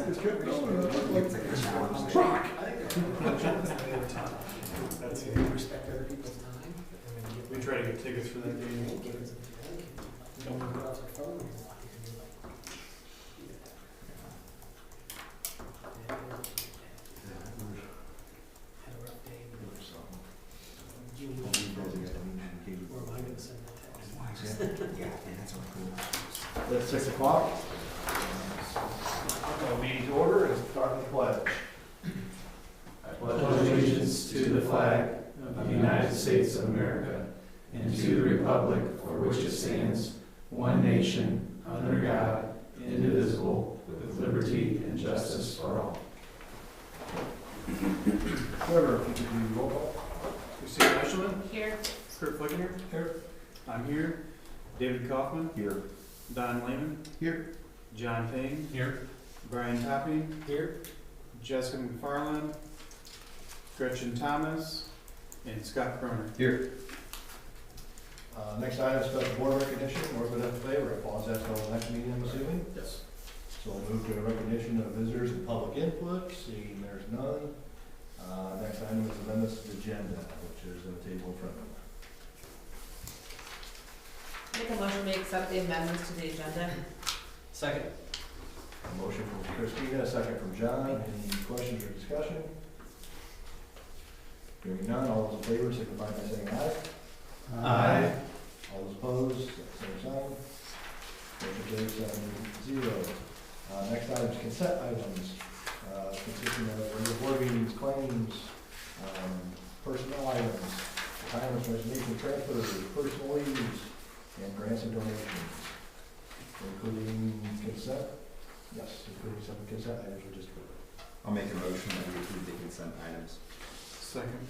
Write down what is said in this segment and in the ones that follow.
It's kept going, it looked It's like a challenge. like a truck. I think that's it. Respect other people's time. And then We try to get tickets for that game. give it to the other kid. You don't want to go out their phone and lock it and be like, had a rough day. You need where am I gonna send that text? Yeah, that's all cool. It's 6 o'clock. Meeting to order and start the pledge. I pledge allegiance to the flag of the United States of America and to the republic for which it stands, one nation, under God, indivisible, with liberty and justice for all. Trevor, if you could do roll call. Christine Eshelman, Here. Kurt Flickinger. Here. I'm here. David Kaufman. Here. Don Lehman. Here. John Payne. Here. Brian Topping. Here, Jessica McFarland. Gretchen Thomas. And Scott Croner. Here. Next item is special board recognition. We're going to favor it. Pause that till the next meeting, I'm assuming. Yes. So we'll move to a recognition of visitors and public input. Seeing there's none. Next item is amendments to the agenda, which is on the table in front of me. Make a motion to accept the amendments to the agenda. second. A motion from Christina, a second from John. Any questions or discussion? Hearing none, all those in favor signify by saying aye. Aye. All those opposed, same sign. Motion carries 7-0. Next item is consent items, consisting of regular board meetings, claims, personnel items, retirements, resignation, transfers, personal leaves, and grants and donations, including consent. Yes, including some consent items we just covered. I'll make a motion that we approve the consent items. Second.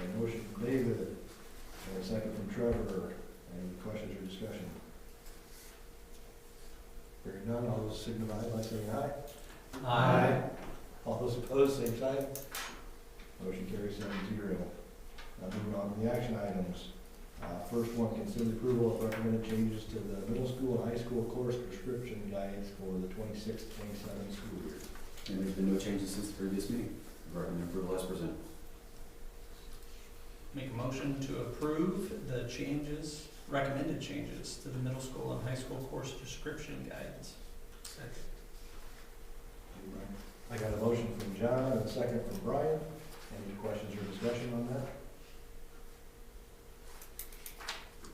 A motion from David, and a second from Trevor. Any questions or discussion? Hearing none, all those signify by saying aye. Aye. All those opposed, same sign. Motion carries 7-0. Now moving on to the action items. First one, consider the approval of recommended changes to the middle school and high school course prescription guides for the 26-27 school year. And there's been no changes since the previous meeting. Recommend approval as presented. Make a motion to approve the changes, recommended changes to the middle school and high school course description guidance. Second. I got a motion from John and a second from Brian. Any questions or discussion on that?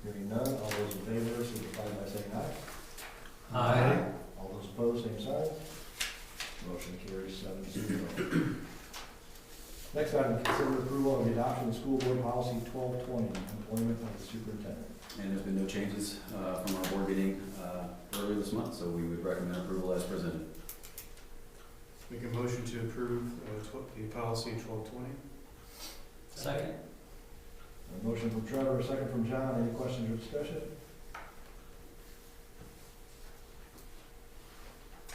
Hearing none, all those in favor signify by saying aye. Aye. All those opposed, same sign. Motion carries 7-0. Next item, consider approval of the adoption of school board policy 1220, employment of the superintendent. And there's been no changes from our board meeting earlier this month, so we would recommend approval as presented. Make a motion to approve the policy 1220. Second. A motion from Trevor, a second from John. Any questions or discussion?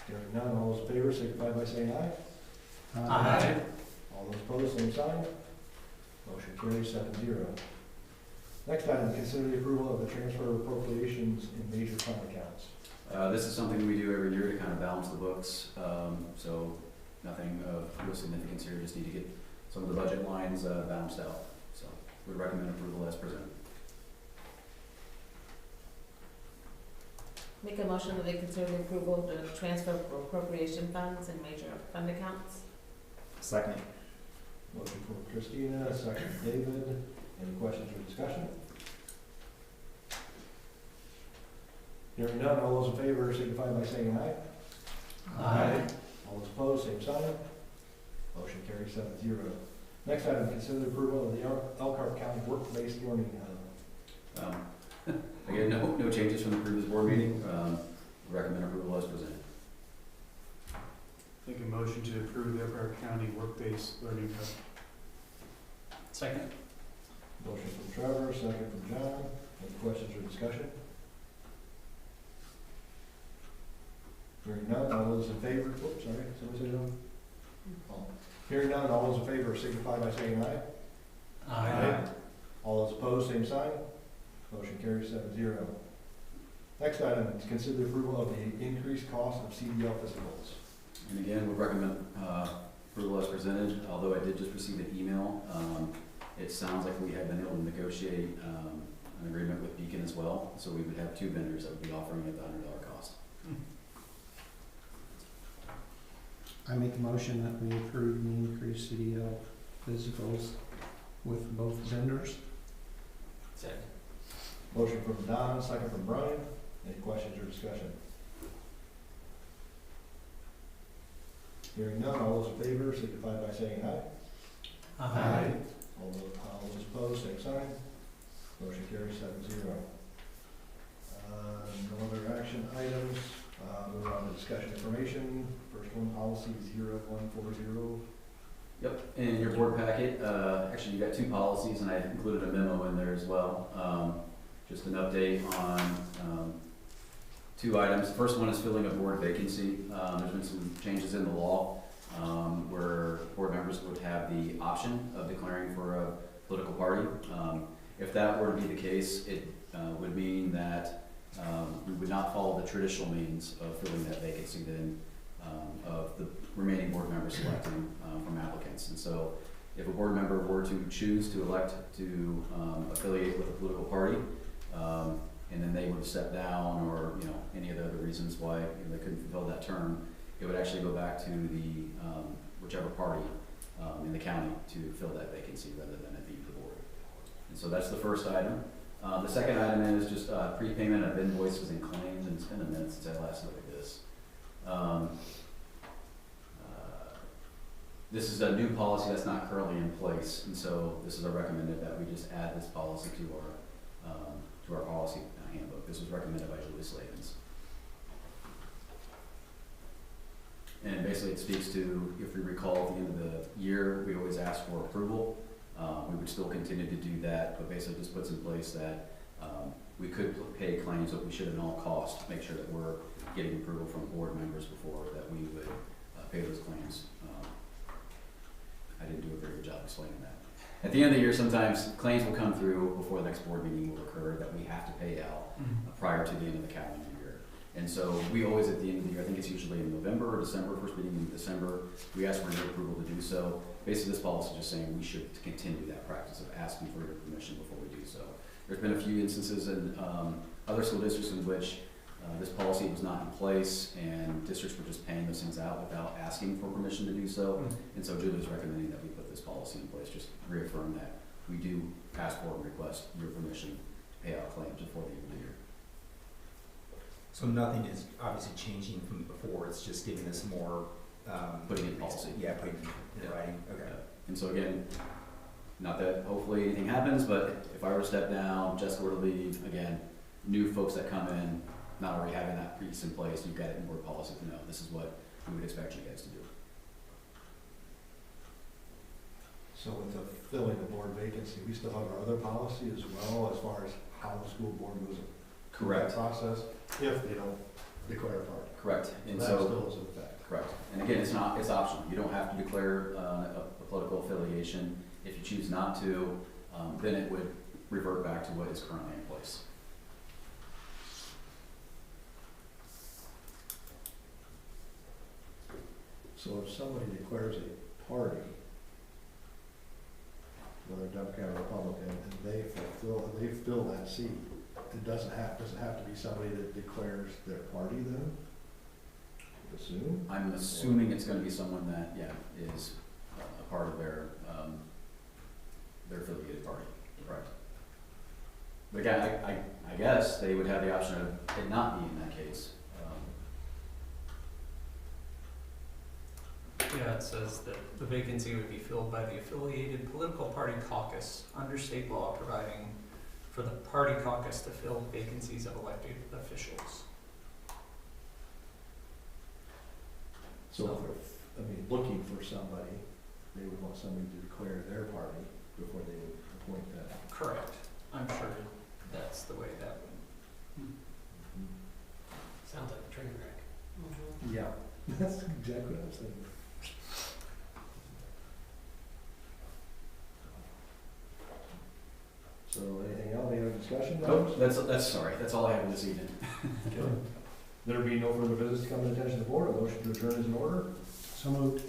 Hearing none, all those in favor signify by saying aye. Aye. All those opposed, same sign. Motion carries 7-0. Next item, consider the approval of the transfer of appropriations in major fund accounts. This is something we do every year to kind of balance the books, so nothing of real significance here, just need to get some of the budget lines balanced out. So we recommend approval as presented. Make a motion that they consider the approval of the transfer of appropriation funds and major fund accounts. Second. Motion from Christina, a second from David. Any questions or discussion? Hearing none, all those in favor signify by saying aye. Aye. All those opposed, same sign. Motion carries 7-0. Next item, consider the approval of the Elkhart County Work-Based Learning Hub. Again, no changes from the previous board meeting. Recommend approval as presented. Make a motion to approve the Elkhart County Work-Based Learning Hub. Second. Motion from Trevor, second from John. Any questions or discussion? Hearing none, all those in favor, oops, sorry, somebody say no? Oh. Hearing none, all those in favor signify by saying aye. Aye. All those opposed, same sign. Motion carries 7-0. Next item, to consider the approval of the increased cost of CDL physicals. And again, would recommend approval as presented, although I did just receive an email. It sounds like we have been able to negotiate an agreement with Beacon as well, so we would have two vendors that would be offering at the $100 cost. I make a motion that we approve the increased CDL physicals with both vendors. Second. Motion from Don, second from Brian. Any questions or discussion? Hearing none, all those in favor signify by saying aye. Aye. All those opposed, same sign. Motion carries 7-0. No other action items. Move on to discussion information. First one, policy 0140. Yep, in your board packet, actually you got two policies and I included a memo in there as well. Just an update on two items. The first one is filling a board vacancy. There's been some changes in the law where board members would have the option of declaring for a political party. If that were to be the case, it would mean that we would not follow the traditional means of filling that vacancy then of the remaining board members selecting from applicants. And so if a board member were to choose to elect to affiliate with a political party, and then they were to step down or any of the other reasons why they couldn't fulfill that term, it would actually go back to the whichever party in the county to fill that vacancy rather than it be the board. And so that's the first item. The second item is just prepayment of invoices and claims, and it's been a minute since I last looked at this. This is a new policy that's not currently in place, and so this is a recommended that we just add this policy to our policy handbook. This was recommended by Julie Slavens. And basically it speaks to, if we recall, at the end of the year, we always ask for approval. We would still continue to do that, but basically just puts in place that we could pay claims, but we should at all costs make sure that we're getting approval from board members before that we would pay those claims. I didn't do a very good job explaining that. At the end of the year, sometimes claims will come through before the next board meeting will occur that we have to pay out prior to the end of the calendar year. And so we always, at the end of the year, I think it's usually in November or December, first meeting in December, we ask for your approval to do so. Basically, this policy is just saying we should continue that practice of asking for your permission before we do so. There's been a few instances in other school districts in which this policy was not in place and districts were just paying those things out without asking for permission to do so. And so Julie's recommending that we put this policy in place, just reaffirm that we do ask for and request your permission to pay out claims before the end of the year. So nothing is obviously changing from before, it's just giving us more, Putting in policy. Yeah, putting it in Yeah. writing, okay. And so again, not that hopefully anything happens, but if I were to step down, Jessica were to leave, again, new folks that come in, not already having that piece in place, you've got it in board policy to know this is what we would expect you guys to do. So with the filling the board vacancy, we still have our other policy as well as far as how the school board moves through that Correct. process if they don't declare a party. Correct. And That so, still is in effect. correct. And again, it's optional. You don't have to declare a political affiliation. If you choose not to, then it would revert back to what is currently in place. So if somebody declares a party, whether Democrat or Republican, and they fill that seat, it does it have to be somebody that declares their party then? I assume? I'm assuming it's gonna be someone that, is a part of their affiliated party, correct? But again, I guess they would have the option of it not being that case. Yeah, it says that the vacancy would be filled by the affiliated political party caucus under state law providing for the party caucus to fill vacancies of elected officials. So if they're, looking for somebody, they would want somebody to declare their party before they would appoint that. Correct. I'm sure that's the way that would. Sounds like a train wreck. Yeah, that's exactly what I was thinking. So anything else, any other discussion? Nope, that's all I have this evening. There being no further business to come to the attention of the board, a motion to adjourn is in order. So moved.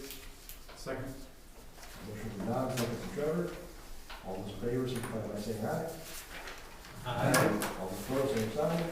Second. Motion from Don, second from Trevor. All those in favor, signify by saying aye. Aye. All those opposed, same sign.